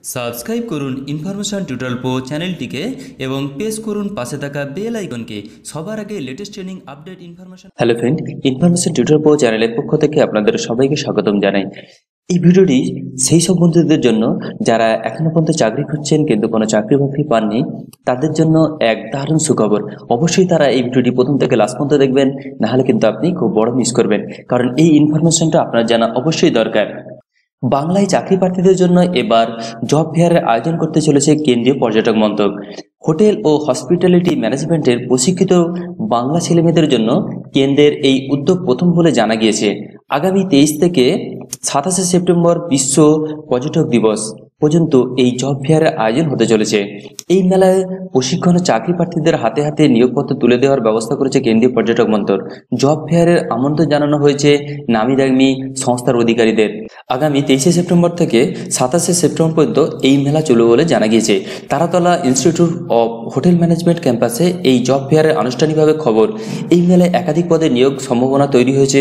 Subscribe করুন information tutorial pro চ্যানেলটিকে এবং প্রেস করুন পাশে থাকা বেল আইকনকে সবার আগে latest training update information. Hello friend, information tutorial pro চ্যানেলের পক্ষ থেকে আপনাদের সবাইকে স্বাগতম জানাই। এই ভিডিওটি সেই সব বন্ধুদের জন্য যারা এখনো পর্যন্ত চাকরি খুঁজছেন কিন্তু কোনো চাকরি বাকরি পাননি, তাদের জন্য এক দারুণ সুখবর। অবশ্যই তারা এই ভিডিওটি প্রথম থেকে লাস্ট পর্যন্ত দেখবেন, নাহলে কিন্তু আপনি খুব বড় মিস করবেন, কারণ এই ইনফরমেশনটা আপনার জানা অবশ্যই দরকার। বাংলায় চাকরি প্রার্থীদের জন্য এবার জব ফেয়ারের আয়োজন করতে চলেছে কেন্দ্রীয় পর্যটক মন্ত্রক। হোটেল ও হসপিটালিটি ম্যানেজমেন্টের প্রশিক্ষিত বাংলা ছেলেমেয়েদের জন্য কেন্দ্রের এই উদ্যোগ প্রথম বলে জানা গিয়েছে। আগামী 23 থেকে 27 সেপ্টেম্বর বিশ্ব পর্যটক দিবস পর্যন্ত এই জব ফেয়ারের আয়োজন হতে চলেছে। এই মেলায় প্রশিক্ষণ ও চাকরি প্রার্থীদের হাতে হাতে নিয়োগপত্র তুলে দেওয়ার ব্যবস্থা করেছে কেন্দ্রীয় পর্যটক মন্ত্রক। জব ফেয়ারের আমন্ত্রণ জানানো হয়েছে নামি দামি সংস্থার অধিকারীদের। আগামী 23 সেপ্টেম্বর থেকে 27 সেপ্টেম্বর পর্যন্ত এই মেলা চলবে বলে জানা গিয়েছে। Taratala institute of hotel management ক্যাম্পাসে এই জব ফেয়ারের আনুষ্ঠানিকভাবে খবর। এই মেলায় একাধিক পদে নিয়োগ সম্ভাবনা তৈরি হয়েছে।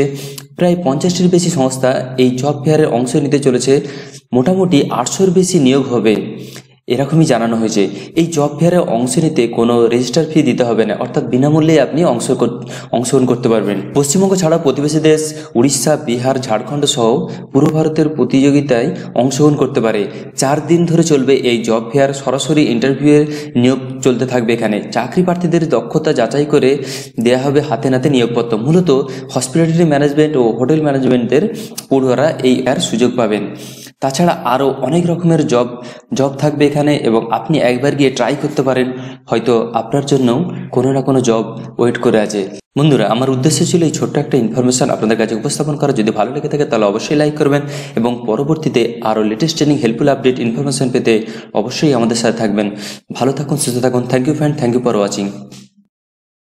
প্রায় 50টির বেশি সংস্থা এই জব ফেয়ারে অংশ নিতে চলেছে। মোটামুটি 800-র বেশি নিয়োগ হবে এরকমই জানানো হয়েছে। এই জব ফেয়ারে অংশ নিতে কোনো রেজিস্টার ফি দিতে হবে না, অর্থাৎ বিনামূল্যে আপনি অংশগ্রহণ করতে পারবেন। পশ্চিমবঙ্গ ছাড়া প্রতিবেশী দেশ উড়িষ্যা, বিহার, ঝাড়খণ্ড সহ পূর্ব ভারতের প্রতিযোগিতায় অংশগ্রহণ করতে পারে। 4 দিন ধরে চলবে এই জব ফেয়ার। সরাসরি ইন্টারভিউয়ের নিয়োগ চলতে থাকবে। এখানে চাকরি প্রার্থীদের দক্ষতা যাচাই করে দেওয়া হবে হাতে নাতে নিয়োগপত্র। মূলত হসপিটালিটি ম্যানেজমেন্ট ও হোটেল ম্যানেজমেন্টের পড়ুয়ারা এই সুযোগ পাবেন। তাছাড়া আরও অনেক রকমের জব থাকবে এখানে, এবং আপনি একবার গিয়ে ট্রাই করতে পারেন, হয়তো আপনার জন্য কোনো না কোনো জব ওয়েট করে আছে। বন্ধুরা, আমার উদ্দেশ্য ছিল এই ছোট্ট একটা ইনফরমেশন আপনাদের কাছে উপস্থাপন করা। যদি ভালো লেগে থাকে তাহলে অবশ্যই লাইক করবেন, এবং পরবর্তীতে আরও latest training helpful update information পেতে অবশ্যই আমাদের সাথে থাকবেন। ভালো থাকুন, সুস্থ থাকুন। Thank you friend, thank you for watching.